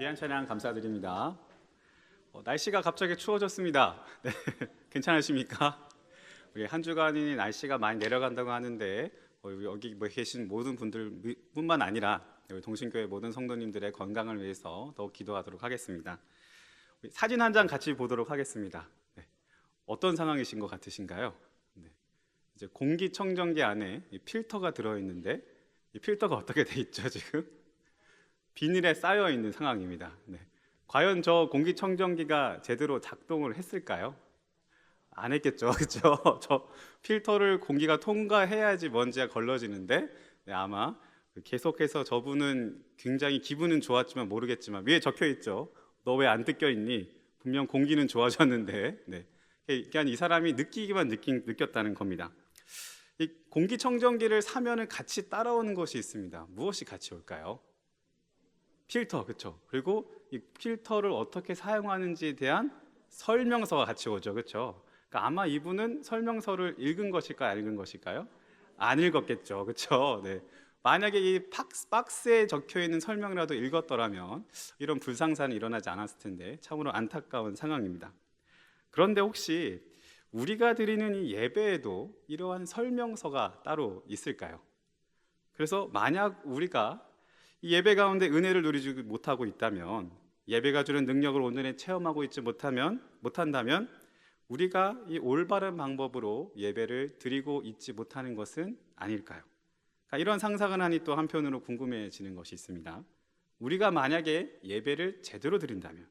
귀한 찬양 감사드립니다. 날씨가 갑자기 추워졌습니다. 네, 괜찮으십니까? 우리 한 주간이 날씨가 많이 내려간다고 하는데 여기 계신 모든 분들뿐만 아니라 우리 동신교회 모든 성도님들의 건강을 위해서 더욱 기도하도록 하겠습니다. 우리 사진 한 장 같이 보도록 하겠습니다. 네, 어떤 상황이신 것 같으신가요? 네, 이제 공기청정기 안에 이 필터가 들어있는데 이 필터가 어떻게 돼 있죠 지금? 비닐에 쌓여 있는 상황입니다. 네. 과연 저 공기청정기가 제대로 작동을 했을까요? 안 했겠죠, 그렇죠? 저 필터를 공기가 통과해야지 먼지가 걸러지는데 네, 아마 계속해서 저분은 굉장히 기분은 좋았지만 모르겠지만 위에 적혀 있죠. 너 왜 안 뜯겨 있니? 분명 공기는 좋아졌는데, 네. 그러니까 이 사람이 느꼈다는 겁니다. 이 공기청정기를 사면은 같이 따라오는 것이 있습니다. 무엇이 같이 올까요? 필터, 그렇죠? 그리고 이 필터를 어떻게 사용하는지에 대한 설명서가 같이 오죠, 그렇죠? 그러니까 아마 이분은 설명서를 읽은 것일까요, 안 읽은 것일까요? 안 읽었겠죠, 그렇죠? 네. 만약에 이 박스에 적혀 있는 설명이라도 읽었더라면 이런 불상사는 일어나지 않았을 텐데 참으로 안타까운 상황입니다. 그런데 혹시 우리가 드리는 이 예배에도 이러한 설명서가 따로 있을까요? 그래서 만약 우리가 이 예배 가운데 은혜를 누리지 못하고 있다면, 예배가 주는 능력을 온전히 체험하고 있지 못한다면 우리가 이 올바른 방법으로 예배를 드리고 있지 못하는 것은 아닐까요? 그러니까 이런 상상을 하니 또 한편으로 궁금해지는 것이 있습니다. 우리가 만약에 예배를 제대로 드린다면,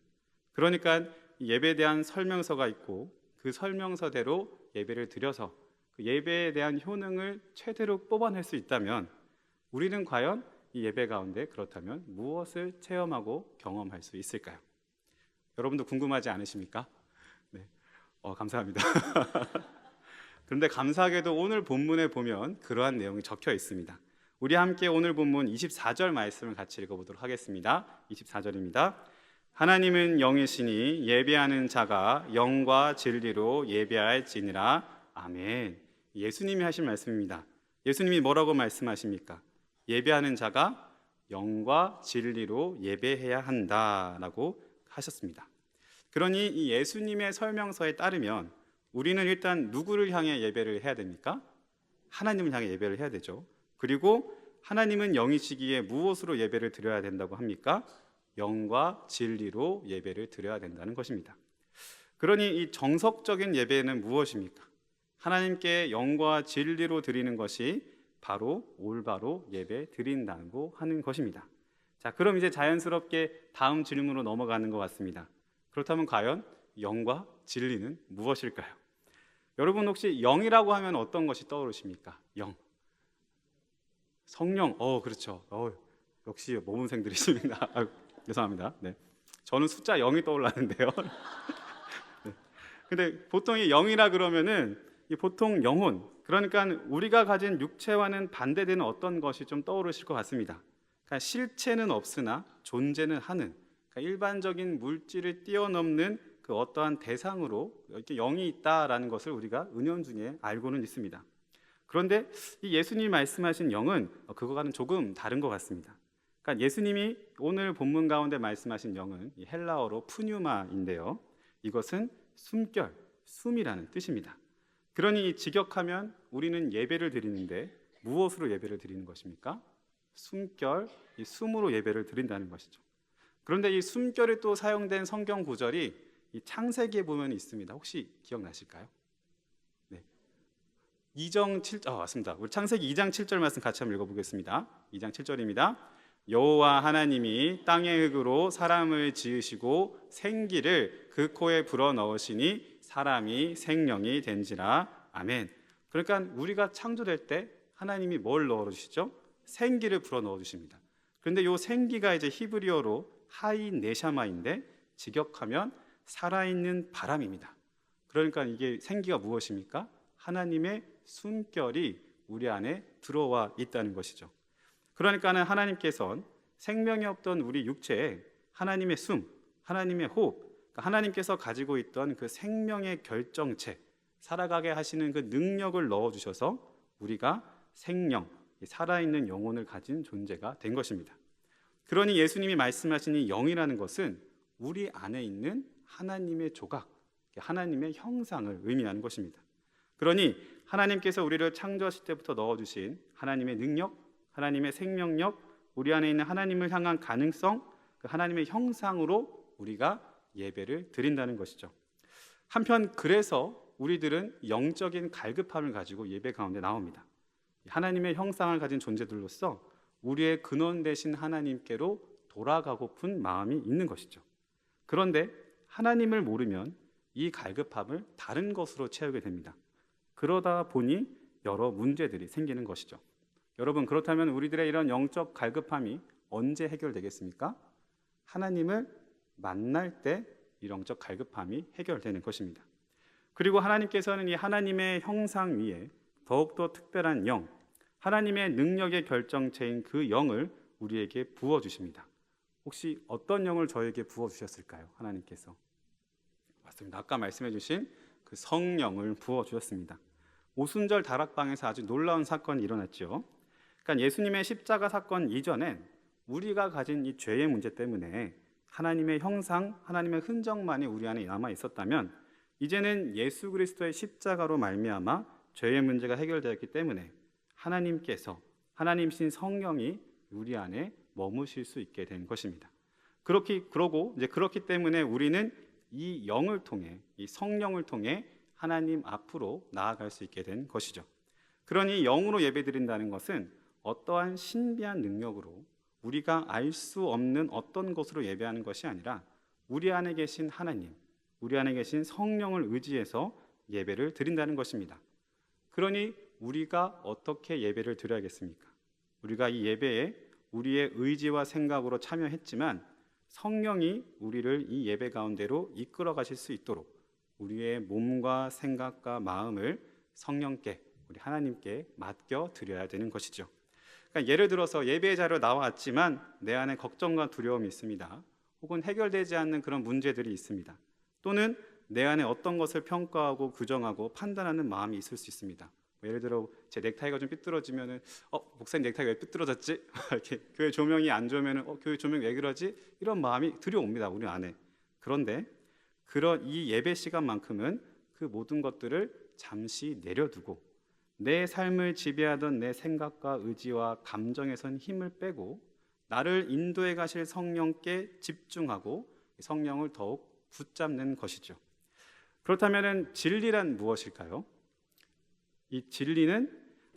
그러니까 예배에 대한 설명서가 있고 그 설명서대로 예배를 드려서 그 예배에 대한 효능을 최대로 뽑아낼 수 있다면 우리는 과연 이 예배 가운데 그렇다면 무엇을 체험하고 경험할 수 있을까요? 여러분도 궁금하지 않으십니까? 네, 감사합니다. 그런데 감사하게도 오늘 본문에 보면 그러한 내용이 적혀 있습니다. 우리 함께 오늘 본문 24절 말씀을 같이 읽어보도록 하겠습니다. 24절입니다. 하나님은 영이시니 예배하는 자가 영과 진리로 예배할지니라. 아멘. 예수님이 하신 말씀입니다. 예수님이 뭐라고 말씀하십니까? 예배하는 자가 영과 진리로 예배해야 한다라고 하셨습니다. 그러니 이 예수님의 설명서에 따르면 우리는 일단 누구를 향해 예배를 해야 됩니까? 하나님을 향해 예배를 해야 되죠. 그리고 하나님은 영이시기에 무엇으로 예배를 드려야 된다고 합니까? 영과 진리로 예배를 드려야 된다는 것입니다. 그러니 이 정석적인 예배는 무엇입니까? 하나님께 영과 진리로 드리는 것이 바로 올바로 예배 드린다고 하는 것입니다. 자, 그럼 이제 자연스럽게 다음 질문으로 넘어가는 것 같습니다. 그렇다면 과연 영과 진리는 무엇일까요? 여러분 혹시 영이라고 하면 어떤 것이 떠오르십니까? 영. 성령. 그렇죠. 역시 모범생들이십니다. 죄송합니다. 네. 저는 숫자 0이 떠올랐는데요. 네. 근데 보통 이 영이라 그러면은 이 보통 영혼, 그러니까 우리가 가진 육체와는 반대되는 어떤 것이 좀 떠오르실 것 같습니다. 그러니까 실체는 없으나 존재는 하는, 그러니까 일반적인 물질을 뛰어넘는 그 어떠한 대상으로 이렇게 영이 있다라는 것을 우리가 은연중에 알고는 있습니다. 그런데 이 예수님이 말씀하신 영은 그거와는 조금 다른 것 같습니다. 그러니까 예수님이 오늘 본문 가운데 말씀하신 영은 이 헬라어로 푸뉴마인데요. 이것은 숨결, 숨이라는 뜻입니다. 그러니 직역하면 우리는 예배를 드리는데 무엇으로 예배를 드리는 것입니까? 숨결, 이 숨으로 예배를 드린다는 것이죠. 그런데 이 숨결이 또 사용된 성경 구절이 이 창세기에 보면 있습니다. 혹시 기억나실까요? 네. 맞습니다. 우리 창세기 2장 7절 말씀 같이 한번 읽어보겠습니다. 2장 7절입니다. 여호와 하나님이 땅의 흙으로 사람을 지으시고 생기를 그 코에 불어넣으시니 사람이 생명이 된지라. 아멘. 그러니까 우리가 창조될 때 하나님이 뭘 넣어주시죠? 생기를 불어넣어 주십니다. 그런데 이 생기가 이제 히브리어로 하이 네샤마인데 직역하면 살아있는 바람입니다. 그러니까 이게 생기가 무엇입니까? 하나님의 숨결이 우리 안에 들어와 있다는 것이죠. 그러니까는 하나님께서는 생명이 없던 우리 육체에 하나님의 숨, 하나님의 호흡, 하나님께서 가지고 있던 그 생명의 결정체, 살아가게 하시는 그 능력을 넣어주셔서 우리가 생명, 살아있는 영혼을 가진 존재가 된 것입니다. 그러니 예수님이 말씀하신 이 영이라는 것은 우리 안에 있는 하나님의 조각, 하나님의 형상을 의미하는 것입니다. 그러니 하나님께서 우리를 창조하실 때부터 넣어주신 하나님의 능력, 하나님의 생명력, 우리 안에 있는 하나님을 향한 가능성, 그 하나님의 형상으로 우리가 예배를 드린다는 것이죠. 한편 그래서 우리들은 영적인 갈급함을 가지고 예배 가운데 나옵니다. 하나님의 형상을 가진 존재들로서 우리의 근원 되신 하나님께로 돌아가고픈 마음이 있는 것이죠. 그런데 하나님을 모르면 이 갈급함을 다른 것으로 채우게 됩니다. 그러다 보니 여러 문제들이 생기는 것이죠. 여러분, 그렇다면 우리들의 이런 영적 갈급함이 언제 해결되겠습니까? 하나님을 만날 때 이 영적 갈급함이 해결되는 것입니다. 그리고 하나님께서는 이 하나님의 형상 위에 더욱더 특별한 영, 하나님의 능력의 결정체인 그 영을 우리에게 부어주십니다. 혹시 어떤 영을 저에게 부어주셨을까요? 하나님께서. 맞습니다. 아까 말씀해 주신 그 성령을 부어주셨습니다. 오순절 다락방에서 아주 놀라운 사건이 일어났죠. 그러니까 예수님의 십자가 사건 이전엔 우리가 가진 이 죄의 문제 때문에 하나님의 형상, 하나님의 흔적만이 우리 안에 남아 있었다면 이제는 예수 그리스도의 십자가로 말미암아 죄의 문제가 해결되었기 때문에 하나님께서, 하나님이신 성령이 우리 안에 머무실 수 있게 된 것입니다. 그렇기 때문에 우리는 이 영을 통해, 이 성령을 통해 하나님 앞으로 나아갈 수 있게 된 것이죠. 그러니 영으로 예배드린다는 것은 어떠한 신비한 능력으로 우리가 알 수 없는 어떤 것으로 예배하는 것이 아니라 우리 안에 계신 하나님, 우리 안에 계신 성령을 의지해서 예배를 드린다는 것입니다. 그러니 우리가 어떻게 예배를 드려야겠습니까? 우리가 이 예배에 우리의 의지와 생각으로 참여했지만 성령이 우리를 이 예배 가운데로 이끌어 가실 수 있도록 우리의 몸과 생각과 마음을 성령께, 우리 하나님께 맡겨 드려야 되는 것이죠. 그러니까 예를 들어서 예배의 자리로 나왔지만 내 안에 걱정과 두려움이 있습니다. 혹은 해결되지 않는 그런 문제들이 있습니다. 또는 내 안에 어떤 것을 평가하고 규정하고 판단하는 마음이 있을 수 있습니다. 예를 들어 제 넥타이가 좀 삐뚤어지면은 목사님 넥타이가 왜 삐뚤어졌지? 이렇게 교회 조명이 안 좋으면은 교회 조명 왜 그러지? 이런 마음이 들여옵니다, 우리 안에. 그런데 그런 이 예배 시간만큼은 그 모든 것들을 잠시 내려두고 내 삶을 지배하던 내 생각과 의지와 감정에선 힘을 빼고 나를 인도해 가실 성령께 집중하고 성령을 더욱 붙잡는 것이죠. 그렇다면 진리란 무엇일까요? 이 진리는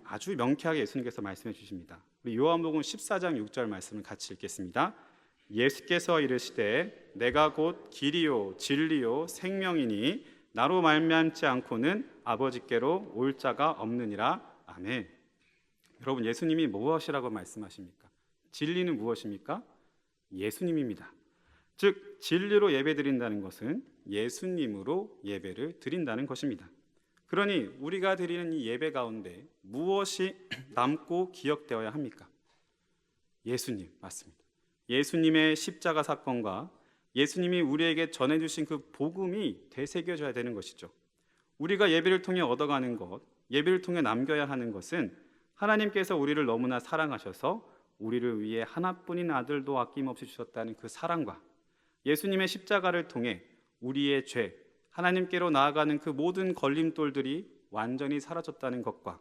아주 명쾌하게 예수님께서 말씀해 주십니다. 우리 요한복음 14장 6절 말씀을 같이 읽겠습니다. 예수께서 이르시되 내가 곧 길이요 진리요 생명이니 나로 말미암지 않고는 아버지께로 올 자가 없느니라. 아멘. 여러분, 예수님이 무엇이라고 말씀하십니까? 진리는 무엇입니까? 예수님입니다. 즉 진리로 예배드린다는 것은 예수님으로 예배를 드린다는 것입니다. 그러니 우리가 드리는 이 예배 가운데 무엇이 남고 기억되어야 합니까? 예수님, 맞습니다. 예수님의 십자가 사건과 예수님이 우리에게 전해주신 그 복음이 되새겨져야 되는 것이죠. 우리가 예배를 통해 얻어가는 것, 예배를 통해 남겨야 하는 것은 하나님께서 우리를 너무나 사랑하셔서 우리를 위해 하나뿐인 아들도 아낌없이 주셨다는 그 사랑과 예수님의 십자가를 통해 우리의 죄, 하나님께로 나아가는 그 모든 걸림돌들이 완전히 사라졌다는 것과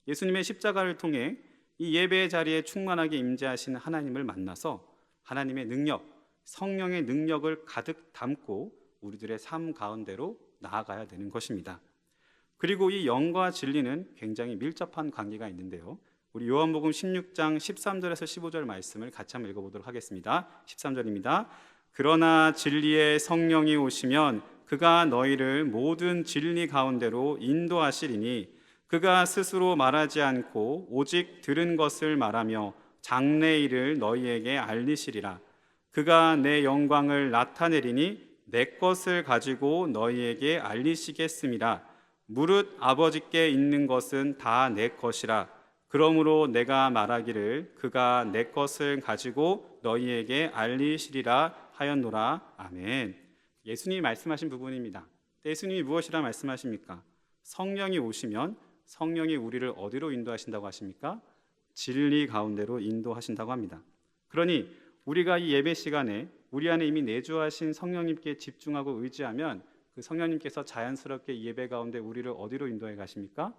예수님의 십자가를 통해 이 예배의 자리에 충만하게 임재하신 하나님을 만나서 하나님의 능력, 성령의 능력을 가득 담고 우리들의 삶 가운데로 나아가야 되는 것입니다. 그리고 이 영과 진리는 굉장히 밀접한 관계가 있는데요. 우리 요한복음 16장 13절에서 15절 말씀을 같이 한번 읽어보도록 하겠습니다. 13절입니다. 그러나 진리의 성령이 오시면 그가 너희를 모든 진리 가운데로 인도하시리니 그가 스스로 말하지 않고 오직 들은 것을 말하며 장래 일을 너희에게 알리시리라. 그가 내 영광을 나타내리니 내 것을 가지고 너희에게 알리시겠음이라. 무릇 아버지께 있는 것은 다 내 것이라. 그러므로 내가 말하기를 그가 내 것을 가지고 너희에게 알리시리라 하였노라. 아멘. 예수님이 말씀하신 부분입니다. 예수님이 무엇이라 말씀하십니까? 성령이 오시면 성령이 우리를 어디로 인도하신다고 하십니까? 진리 가운데로 인도하신다고 합니다. 그러니 우리가 이 예배 시간에 우리 안에 이미 내주하신 성령님께 집중하고 의지하면 그 성령님께서 자연스럽게 이 예배 가운데 우리를 어디로 인도해 가십니까?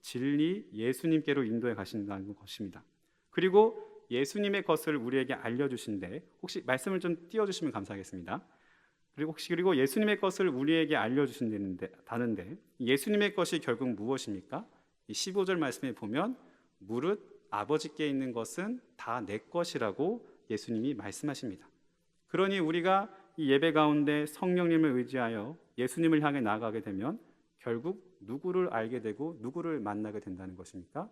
진리 예수님께로 인도해 가신다는 것입니다. 그리고 예수님의 것을 우리에게 알려주신데, 혹시 말씀을 좀 띄워주시면 감사하겠습니다. 그리고 예수님의 것을 우리에게 알려주신다는데, 예수님의 것이 결국 무엇입니까? 이 15절 말씀에 보면 무릇 아버지께 있는 것은 다 내 것이라고 예수님이 말씀하십니다. 그러니 우리가 이 예배 가운데 성령님을 의지하여 예수님을 향해 나아가게 되면 결국 누구를 알게 되고 누구를 만나게 된다는 것입니까?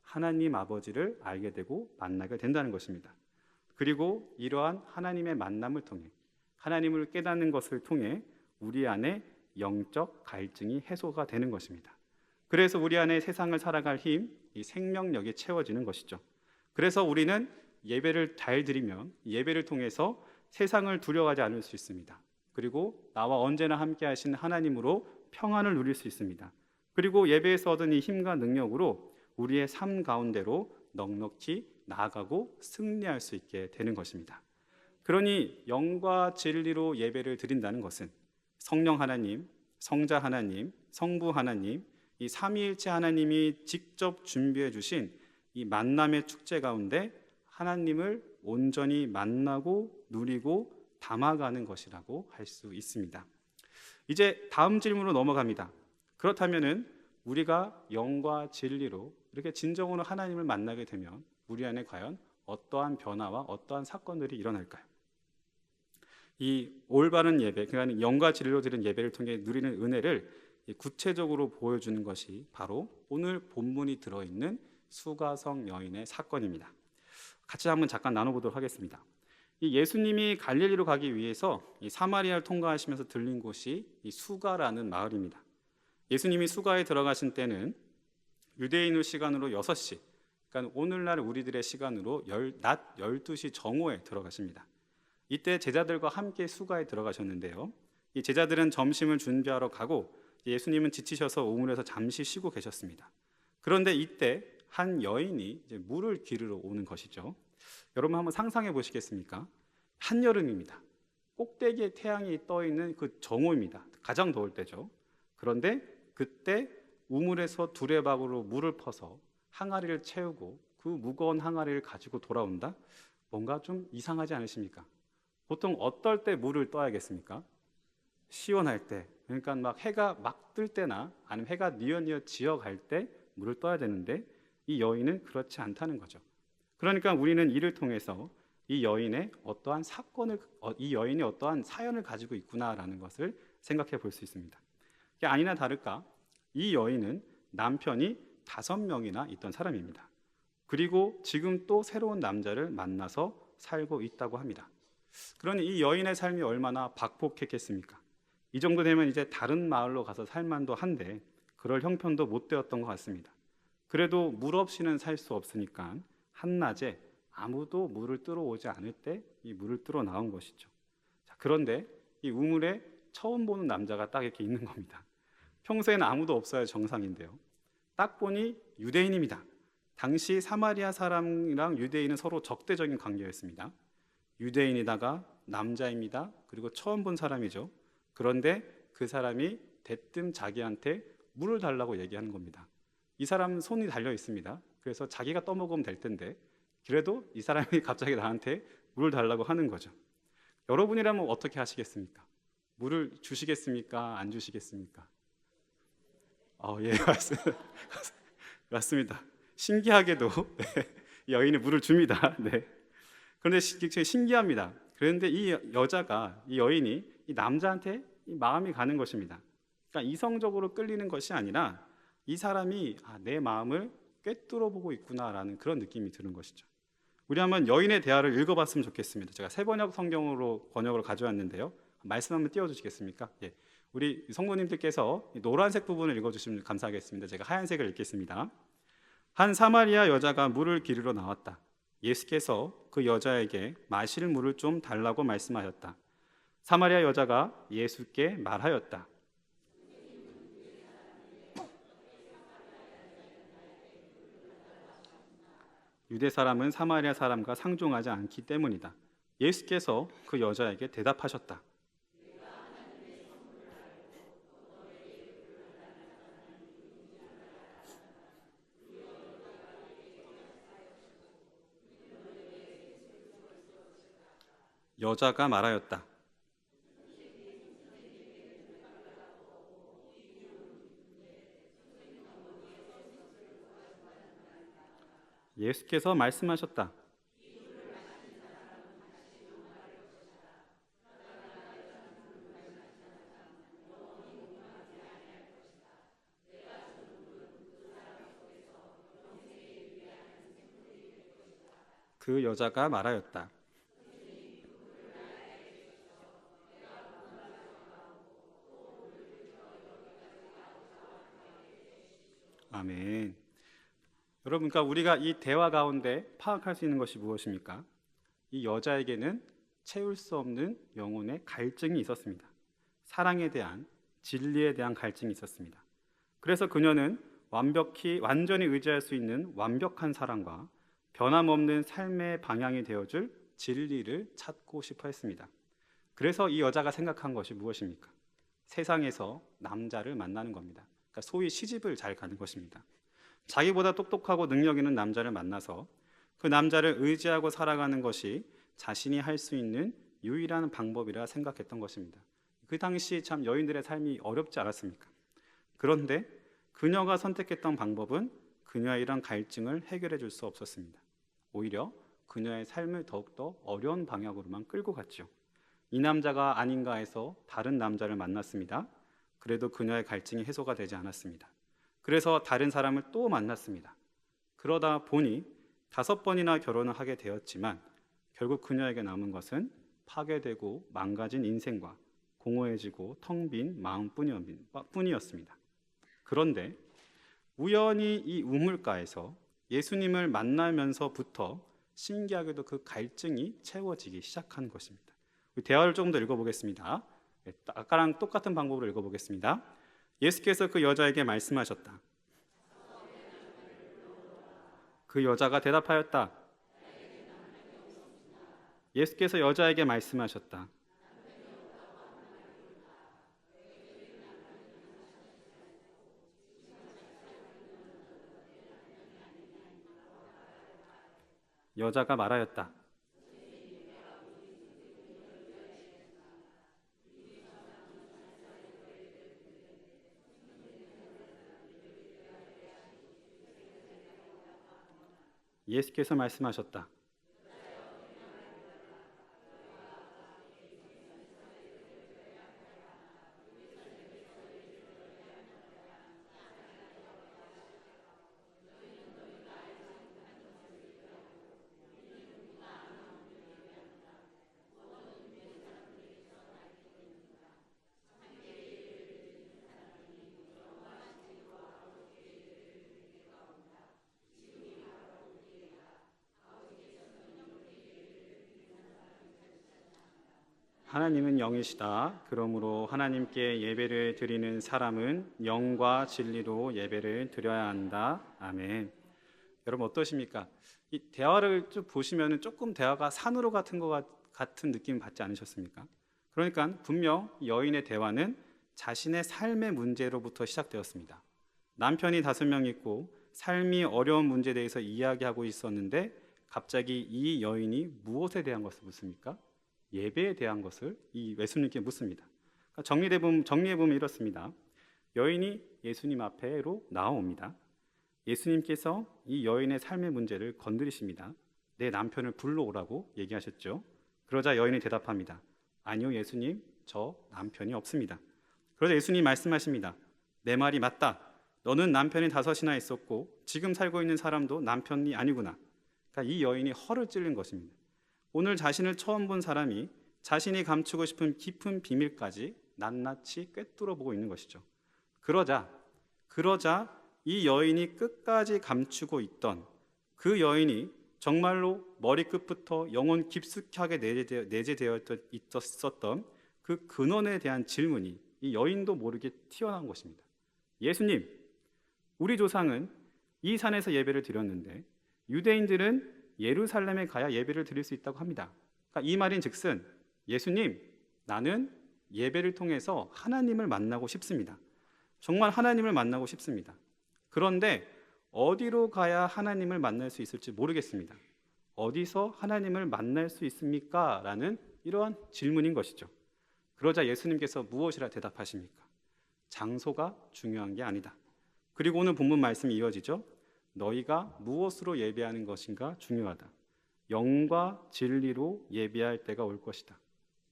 하나님 아버지를 알게 되고 만나게 된다는 것입니다. 그리고 이러한 하나님의 만남을 통해, 하나님을 깨닫는 것을 통해 우리 안에 영적 갈증이 해소가 되는 것입니다. 그래서 우리 안에 세상을 살아갈 힘, 이 생명력이 채워지는 것이죠. 그래서 우리는 예배를 잘 드리면 예배를 통해서 세상을 두려워하지 않을 수 있습니다. 그리고 나와 언제나 함께 하신 하나님으로 평안을 누릴 수 있습니다. 그리고 예배에서 얻은 이 힘과 능력으로 우리의 삶 가운데로 넉넉히 나아가고 승리할 수 있게 되는 것입니다. 그러니 영과 진리로 예배를 드린다는 것은 성령 하나님, 성자 하나님, 성부 하나님, 이 삼위일체 하나님이 직접 준비해 주신 이 만남의 축제 가운데 하나님을 온전히 만나고 누리고 담아가는 것이라고 할 수 있습니다. 이제 다음 질문으로 넘어갑니다. 그렇다면은 우리가 영과 진리로 이렇게 진정으로 하나님을 만나게 되면 우리 안에 과연 어떠한 변화와 어떠한 사건들이 일어날까요? 이 올바른 예배, 그러니까 영과 진리로 드린 예배를 통해 누리는 은혜를 구체적으로 보여주는 것이 바로 오늘 본문이 들어있는 수가성 여인의 사건입니다. 같이 한번 잠깐 나눠보도록 하겠습니다. 이 예수님이 갈릴리로 가기 위해서 이 사마리아를 통과하시면서 들린 곳이 이 수가라는 마을입니다. 예수님이 수가에 들어가신 때는 유대인의 시간으로 6시, 그러니까 오늘날 우리들의 시간으로 낮 12시 정오에 들어가십니다. 이때 제자들과 함께 수가에 들어가셨는데요. 이 제자들은 점심을 준비하러 가고 예수님은 지치셔서 우물에서 잠시 쉬고 계셨습니다. 그런데 이때 한 여인이 이제 물을 기르러 오는 것이죠. 여러분 한번 상상해 보시겠습니까? 한여름입니다. 꼭대기에 태양이 떠 있는 그 정오입니다. 가장 더울 때죠. 그런데 그때 우물에서 두레박으로 물을 퍼서 항아리를 채우고 그 무거운 항아리를 가지고 돌아온다? 뭔가 좀 이상하지 않으십니까? 보통 어떨 때 물을 떠야겠습니까? 시원할 때, 그러니까 막 해가 막 뜰 때나 아니면 해가 뉘엿뉘엿 지어갈 때 물을 떠야 되는데 이 여인은 그렇지 않다는 거죠. 그러니까 우리는 이를 통해서 이 여인이 어떠한 사연을 가지고 있구나라는 것을 생각해 볼 수 있습니다. 아니나 다를까 이 여인은 남편이 5명이나 있던 사람입니다. 그리고 지금 또 새로운 남자를 만나서 살고 있다고 합니다. 그러니 이 여인의 삶이 얼마나 박복했겠습니까? 이 정도 되면 이제 다른 마을로 가서 살만도 한데 그럴 형편도 못 되었던 것 같습니다. 그래도 물 없이는 살 수 없으니까 한낮에 아무도 물을 뜨러 오지 않을 때 이 물을 뜨러 나온 것이죠. 자, 그런데 이 우물에 처음 보는 남자가 딱 이렇게 있는 겁니다. 평소에는 아무도 없어야 정상인데요. 딱 보니 유대인입니다. 당시 사마리아 사람이랑 유대인은 서로 적대적인 관계였습니다. 유대인이다가 남자입니다. 그리고 처음 본 사람이죠. 그런데 그 사람이 대뜸 자기한테 물을 달라고 얘기하는 겁니다. 이 사람은 손이 달려 있습니다. 그래서 자기가 떠먹으면 될 텐데 그래도 이 사람이 갑자기 나한테 물을 달라고 하는 거죠. 여러분이라면 어떻게 하시겠습니까? 물을 주시겠습니까? 안 주시겠습니까? 예, 맞습니다. 신기하게도 이 여인이 물을 줍니다. 네. 그런데 신기합니다. 그런데 이 여인이 이 남자한테 이 마음이 가는 것입니다. 그러니까 이성적으로 끌리는 것이 아니라 이 사람이 내 마음을 꿰뚫어 보고 있구나라는 그런 느낌이 드는 것이죠. 우리 한번 여인의 대화를 읽어봤으면 좋겠습니다. 제가 새번역 성경으로 번역을 가져왔는데요. 말씀 한번 띄워주시겠습니까? 예. 우리 성도님들께서 노란색 부분을 읽어주시면 감사하겠습니다. 제가 하얀색을 읽겠습니다. 한 사마리아 여자가 물을 기르러 나왔다. 예수께서 그 여자에게 마실 물을 좀 달라고 말씀하셨다. 사마리아 여자가 예수께 말하였다. 유대 사람은 사마리아 사람과 상종하지 않기 때문이다. 예수께서 그 여자에게 대답하셨다. 여자가 말하였다. 예수께서 말씀하셨다. 그 여자가 말하였다. 아멘. 여러분, 그러니까 우리가 이 대화 가운데 파악할 수 있는 것이 무엇입니까? 이 여자에게는 채울 수 없는 영혼의 갈증이 있었습니다. 사랑에 대한, 진리에 대한 갈증이 있었습니다. 그래서 그녀는 완전히 의지할 수 있는 완벽한 사랑과 변함없는 삶의 방향이 되어줄 진리를 찾고 싶어 했습니다. 그래서 이 여자가 생각한 것이 무엇입니까? 세상에서 남자를 만나는 겁니다. 그러니까 소위 시집을 잘 가는 것입니다. 자기보다 똑똑하고 능력 있는 남자를 만나서 그 남자를 의지하고 살아가는 것이 자신이 할 수 있는 유일한 방법이라 생각했던 것입니다. 그 당시 참 여인들의 삶이 어렵지 않았습니까? 그런데 그녀가 선택했던 방법은 그녀의 이런 갈증을 해결해 줄 수 없었습니다. 오히려 그녀의 삶을 더욱더 어려운 방향으로만 끌고 갔죠. 이 남자가 아닌가 해서 다른 남자를 만났습니다. 그래도 그녀의 갈증이 해소가 되지 않았습니다. 그래서 다른 사람을 또 만났습니다. 그러다 보니 5번이나 결혼을 하게 되었지만 결국 그녀에게 남은 것은 파괴되고 망가진 인생과 공허해지고 텅 빈 마음뿐이었습니다. 그런데 우연히 이 우물가에서 예수님을 만나면서부터 신기하게도 그 갈증이 채워지기 시작한 것입니다. 대화를 조금 더 읽어보겠습니다. 아까랑 똑같은 방법으로 읽어보겠습니다. 예수께서 그 여자에게 말씀하셨다. 그 여자가 대답하였다. 예수께서 여자에게 말씀하셨다. 여자가 말하였다. 예수께서 말씀하셨다. 하나님은 영이시다. 그러므로 하나님께 예배를 드리는 사람은 영과 진리로 예배를 드려야 한다. 아멘. 여러분 어떠십니까? 이 대화를 쭉 보시면 조금 대화가 산으로 같은 느낌 받지 않으셨습니까? 그러니까 분명 여인의 대화는 자신의 삶의 문제로부터 시작되었습니다. 남편이 5명 있고 삶이 어려운 문제에 대해서 이야기하고 있었는데 갑자기 이 여인이 무엇에 대한 것을 묻습니까? 예배에 대한 것을 이 예수님께 묻습니다. 정리해보면 이렇습니다. 여인이 예수님 앞에로 나옵니다. 예수님께서 이 여인의 삶의 문제를 건드리십니다. 내 남편을 불러오라고 얘기하셨죠. 그러자 여인이 대답합니다. 아니요 예수님, 저 남편이 없습니다. 그러자 예수님 말씀하십니다. 내 말이 맞다. 너는 남편이 5이나 있었고 지금 살고 있는 사람도 남편이 아니구나. 그러니까 이 여인이 허를 찔린 것입니다. 오늘 자신을 처음 본 사람이 자신이 감추고 싶은 깊은 비밀까지 낱낱이 꿰뚫어 보고 있는 것이죠. 그러자 이 여인이 끝까지 감추고 있던 그 여인이 정말로 머리끝부터 영혼 깊숙하게 내재되어 있었던 그 근원에 대한 질문이 이 여인도 모르게 튀어나온 것입니다. 예수님, 우리 조상은 이 산에서 예배를 드렸는데 유대인들은 예루살렘에 가야 예배를 드릴 수 있다고 합니다. 그러니까 이 말인즉슨 예수님, 나는 예배를 통해서 하나님을 만나고 싶습니다. 정말 하나님을 만나고 싶습니다. 그런데 어디로 가야 하나님을 만날 수 있을지 모르겠습니다. 어디서 하나님을 만날 수 있습니까? 라는 이러한 질문인 것이죠. 그러자 예수님께서 무엇이라 대답하십니까? 장소가 중요한 게 아니다. 그리고 오늘 본문 말씀이 이어지죠. 너희가 무엇으로 예배하는 것인가 중요하다. 영과 진리로 예배할 때가 올 것이다.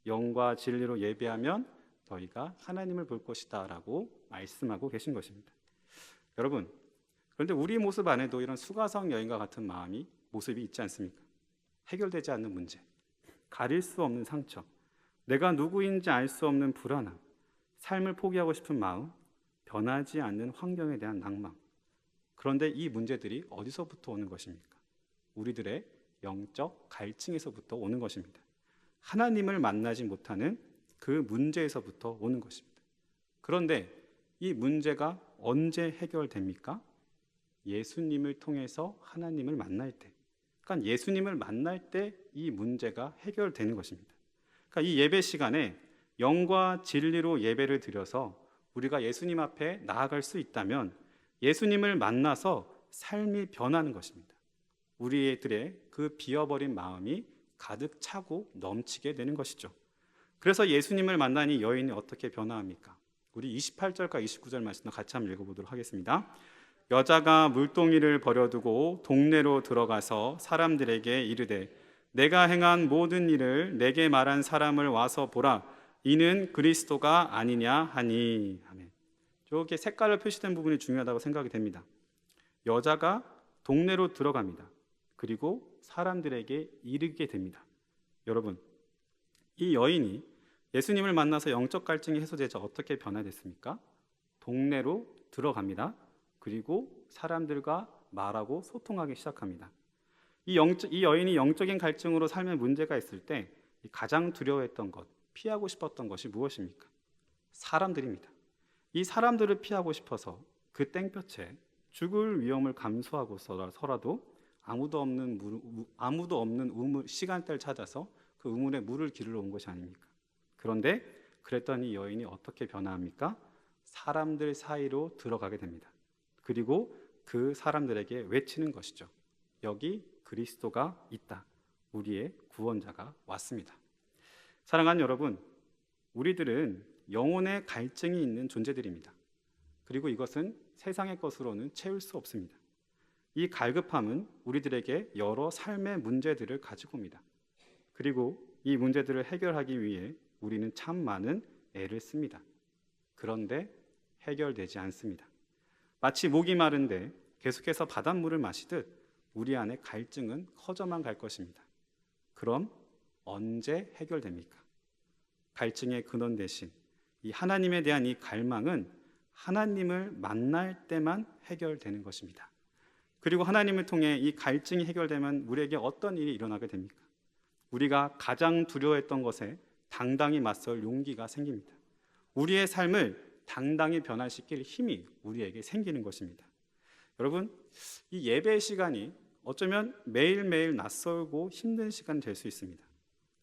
영과 진리로 예배하면 너희가 하나님을 볼 것이다 라고 말씀하고 계신 것입니다. 여러분, 그런데 우리 모습 안에도 이런 수가성 여인과 같은 모습이 있지 않습니까? 해결되지 않는 문제, 가릴 수 없는 상처, 내가 누구인지 알 수 없는 불안함, 삶을 포기하고 싶은 마음, 변하지 않는 환경에 대한 낭망. 그런데 이 문제들이 어디서부터 오는 것입니까? 우리들의 영적 갈증에서부터 오는 것입니다. 하나님을 만나지 못하는 그 문제에서부터 오는 것입니다. 그런데 이 문제가 언제 해결됩니까? 예수님을 통해서 하나님을 만날 때, 그러니까 예수님을 만날 때 이 문제가 해결되는 것입니다. 그러니까 이 예배 시간에 영과 진리로 예배를 드려서 우리가 예수님 앞에 나아갈 수 있다면 예수님을 만나서 삶이 변하는 것입니다. 우리들의 그 비어버린 마음이 가득 차고 넘치게 되는 것이죠. 그래서 예수님을 만난 이 여인이 어떻게 변화합니까? 우리 28절과 29절 말씀을 같이 한번 읽어보도록 하겠습니다. 여자가 물동이를 버려두고 동네로 들어가서 사람들에게 이르되 내가 행한 모든 일을 내게 말한 사람을 와서 보라. 이는 그리스도가 아니냐 하니. 아멘. 이렇게 색깔로 표시된 부분이 중요하다고 생각이 됩니다. 여자가 동네로 들어갑니다. 그리고 사람들에게 이르게 됩니다. 여러분, 이 여인이 예수님을 만나서 영적 갈증이 해소되자 어떻게 변화됐습니까? 동네로 들어갑니다. 그리고 사람들과 말하고 소통하기 시작합니다. 이 여인이 영적인 갈증으로 삶에 문제가 있을 때 가장 두려워했던 것, 피하고 싶었던 것이 무엇입니까? 사람들입니다. 이 사람들을 피하고 싶어서 그 땡볕에 죽을 위험을 감수하고서라도 아무도 없는 우물, 시간대를 찾아서 그 우물에 물을 기르러 온 것이 아닙니까? 그런데 그랬더니 여인이 어떻게 변화합니까? 사람들 사이로 들어가게 됩니다. 그리고 그 사람들에게 외치는 것이죠. 여기 그리스도가 있다. 우리의 구원자가 왔습니다. 사랑하는 여러분, 우리들은 영혼의 갈증이 있는 존재들입니다. 그리고 이것은 세상의 것으로는 채울 수 없습니다. 이 갈급함은 우리들에게 여러 삶의 문제들을 가지고 옵니다. 그리고 이 문제들을 해결하기 위해 우리는 참 많은 애를 씁니다. 그런데 해결되지 않습니다. 마치 목이 마른데 계속해서 바닷물을 마시듯 우리 안에 갈증은 커져만 갈 것입니다. 그럼 언제 해결됩니까? 갈증의 근원 대신 이 하나님에 대한 이 갈망은 하나님을 만날 때만 해결되는 것입니다. 그리고 하나님을 통해 이 갈증이 해결되면 우리에게 어떤 일이 일어나게 됩니까? 우리가 가장 두려워했던 것에 당당히 맞설 용기가 생깁니다. 우리의 삶을 당당히 변화시킬 힘이 우리에게 생기는 것입니다. 여러분, 이 예배 시간이 어쩌면 매일매일 낯설고 힘든 시간이 될 수 있습니다.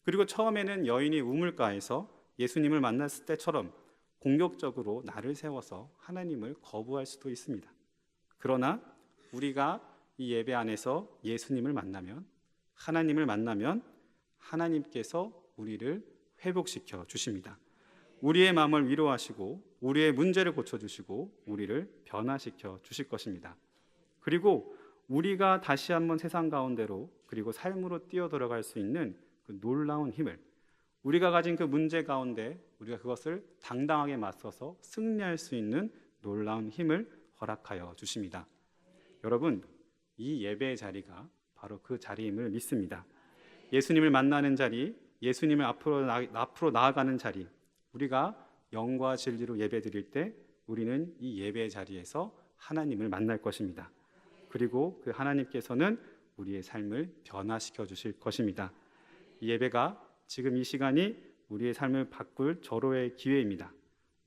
그리고 처음에는 여인이 우물가에서 예수님을 만났을 때처럼 공격적으로 나를 세워서 하나님을 거부할 수도 있습니다. 그러나 우리가 이 예배 안에서 예수님을 만나면, 하나님을 만나면 하나님께서 우리를 회복시켜 주십니다. 우리의 마음을 위로하시고 우리의 문제를 고쳐주시고 우리를 변화시켜 주실 것입니다. 그리고 우리가 다시 한번 세상 가운데로 그리고 삶으로 뛰어들어갈 수 있는 그 놀라운 힘을, 우리가 가진 그 문제 가운데 우리가 그것을 당당하게 맞서서 승리할 수 있는 놀라운 힘을 허락하여 주십니다. 여러분, 이 예배의 자리가 바로 그 자리임을 믿습니다. 예수님을 만나는 자리, 예수님을 앞으로 나아가는 자리, 우리가 영과 진리로 예배 드릴 때 우리는 이 예배의 자리에서 하나님을 만날 것입니다. 그리고 그 하나님께서는 우리의 삶을 변화시켜 주실 것입니다. 이 예배가 지금 이 시간이 우리의 삶을 바꿀 절호의 기회입니다.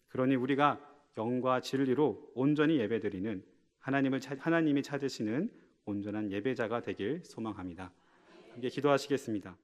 그러니 우리가 영과 진리로 온전히 예배드리는 하나님이 찾으시는 온전한 예배자가 되길 소망합니다. 함께 기도하시겠습니다.